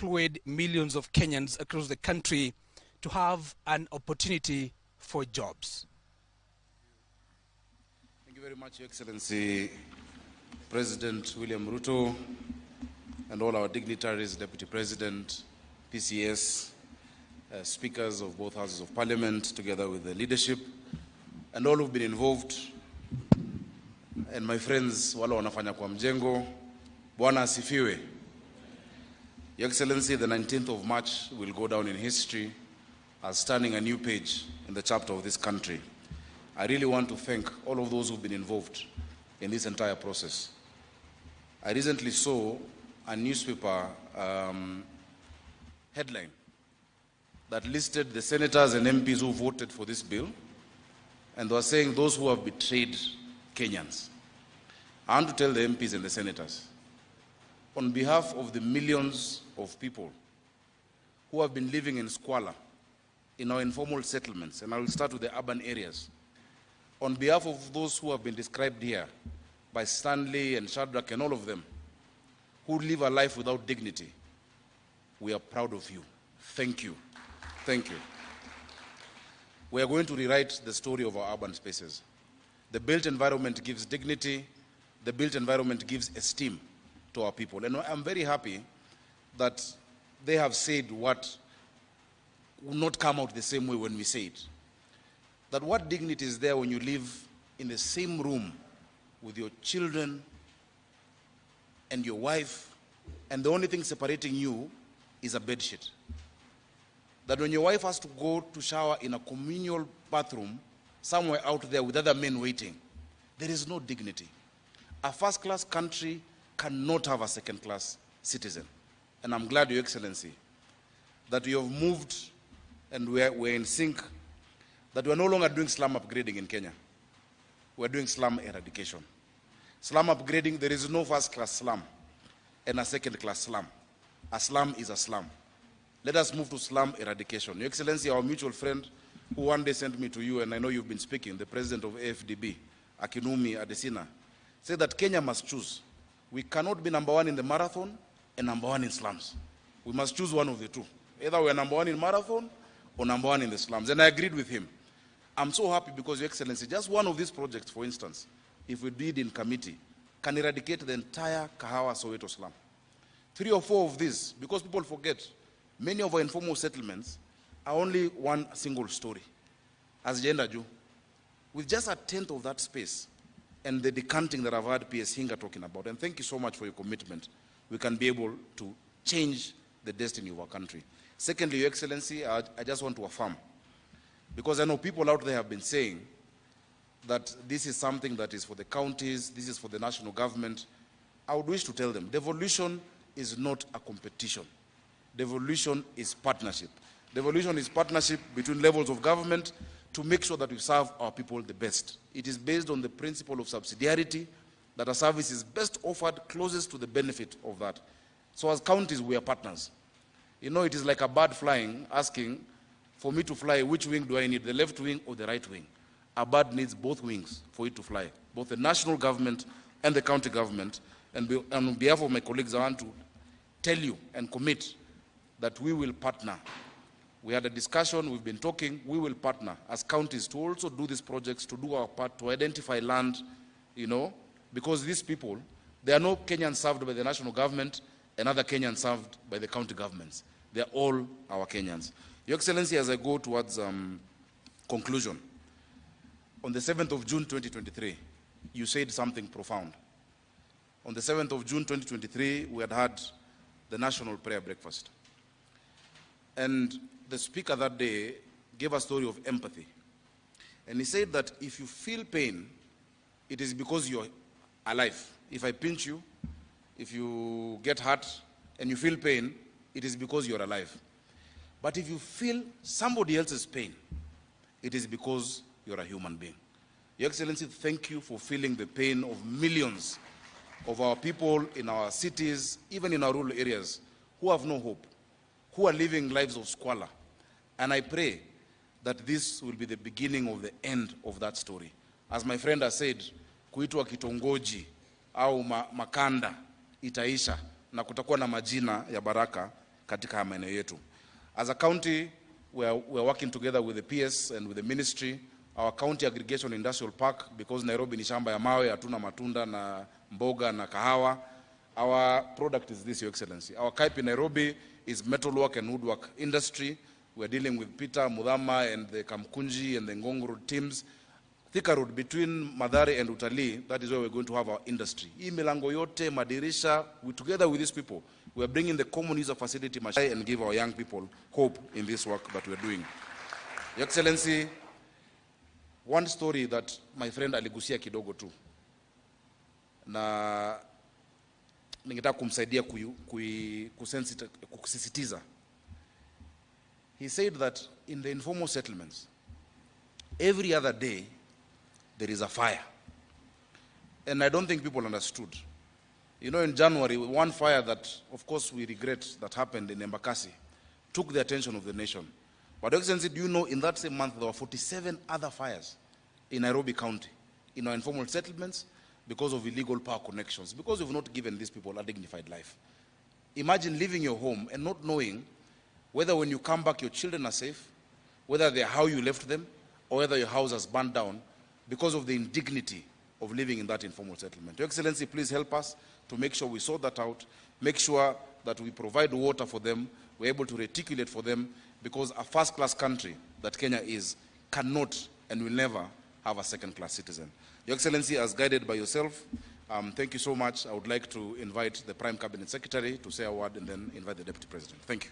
employed millions of Kenyans across the country to have an opportunity for jobs. Thank you very much, Your Excellency, President William Ruto, and all our dignitaries, Deputy President, PCS, speakers of both houses of parliament, together with the leadership, and all who've been involved, and my friends, wale wanafanya kwa mjengo, Bwana asifiwe. Your Excellency, the 19th of March will go down in history as turning a new page in the chapter of this country. I really want to thank all of those who've been involved in this entire process. I recently saw a newspaper headline that listed the senators and MPs who voted for this bill, and they were saying those who have betrayed Kenyans. I want to tell the MPs and the senators, on behalf of the millions of people who have been living in squalor in our informal settlements, and I will start with the urban areas, on behalf of those who have been described here by Stanley and Shadrach and all of them, who live a life without dignity, we are proud of you. Thank you. Thank you. We are going to rewrite the story of our urban spaces. The built environment gives dignity. The built environment gives esteem to our people. And I'm very happy that they have said what will not come out the same way when we say it. That what dignity is there when you live in the same room with your children and your wife, and the only thing separating you is a bed sheet. That when your wife has to go to shower in a communal bathroom somewhere out there with other men waiting, there is no dignity. A first-class country cannot have a second-class citizen. And I'm glad, Your Excellency, that we have moved and we're in sync, that we're no longer doing slum upgrading in Kenya. We're doing slum eradication. Slum upgrading, there is no first-class slum and a second-class slum. A slum is a slum. Let us move to slum eradication. Your Excellency, our mutual friend, who one day sent me to you, and I know you've been speaking, the president of AFDB, Akinumi Adesina, said that Kenya must choose. We cannot be number one in the marathon and number one in slums. We must choose one of the two. Either we are number one in marathon or number one in the slums. And I agreed with him. I'm so happy because, Your Excellency, just one of these projects, for instance, if we did in committee, can eradicate the entire Kahawa Soweto slum. 3 or 4 of these, because people forget, many of our informal settlements are only one single story, as Jenda Ju. With just a tenth of that space and the decanting that I've heard PS Hinga talking about, and thank you so much for your commitment, we can be able to change the destiny of our country. Secondly, Your Excellency, I just want to affirm, because I know people out there have been saying that this is something that is for the counties, this is for the national government. I would wish to tell them, devolution is not a competition. Devolution is partnership. Devolution is partnership between levels of government to make sure that we serve our people the best. It is based on the principle of subsidiarity, that a service is best offered closest to the benefit of that. So as counties, we are partners. You know, it is like a bird flying, asking, for me to fly, which wing do I need, the left wing or the right wing? A bird needs both wings for it to fly, both the national government and the county government. And on behalf of my colleagues, I want to tell you and commit that we will partner. We had a discussion, we've been talking, we will partner as counties to also do these projects, to do our part, to identify land, you know, because these people, there are no Kenyans served by the national government and other Kenyans served by the county governments. They are all our Kenyans. Your Excellency, as I go towards conclusion, on the 7th of June 2023, you said something profound. On the 7th of June 2023, we had the National Prayer Breakfast. And the speaker that day gave a story of empathy. And he said that if you feel pain, it is because you're alive. If I pinch you, if you get hurt and you feel pain, it is because you're alive. But if you feel somebody else's pain, it is because you're a human being. Your Excellency, thank you for feeling the pain of millions of our people in our cities, even in our rural areas, who have no hope, who are living lives of squalor. And I pray that this will be the beginning of the end of that story. As my friend has said, kuitwa kitongoji au makanda itaisha na kutakuwa na majina ya baraka katika maeneo yetu. As a county, we are working together with the PS and with the ministry. Our county aggregation industrial park, because Nairobi ni shamba ya mawe, hatuna matunda na mboga na kahawa. Our product is this, Your Excellency. Our Kaipi in Nairobi is metalwork and woodwork industry. We are dealing with Peter, Mudhama, and the Kamkunji and the Ngong Road teams. Thika Road, between Madhari and Utalii, that is where we're going to have our industry. Hii milango yote, madirisha, together with these people, we are bringing the common user facility and give our young people hope in this work that we are doing. Your Excellency, one story that my friend aligusia kidogo tu, na ningetaka kumsaidia kusisitiza. He said that in the informal settlements, every other day, there is a fire. And I don't think people understood. You know, in January, one fire that, of course, we regret that happened in Embakasi took the attention of the nation. But, Your Excellency, do you know in that same month there were 47 other fires in Nairobi County, in our informal settlements, because of illegal power connections, because we've not given these people a dignified life. Imagine leaving your home and not knowing whether when you come back your children are safe, whether they're how you left them, or whether your house has burned down because of the indignity of living in that informal settlement. Your Excellency, please help us to make sure we sort that out, make sure that we provide water for them, we're able to reticulate for them, because a first-class country that Kenya is cannot and will never have a second-class citizen. Your Excellency, as guided by yourself, thank you so much. I would like to invite the Prime Cabinet Secretary to say a word and then invite the Deputy President. Thank you.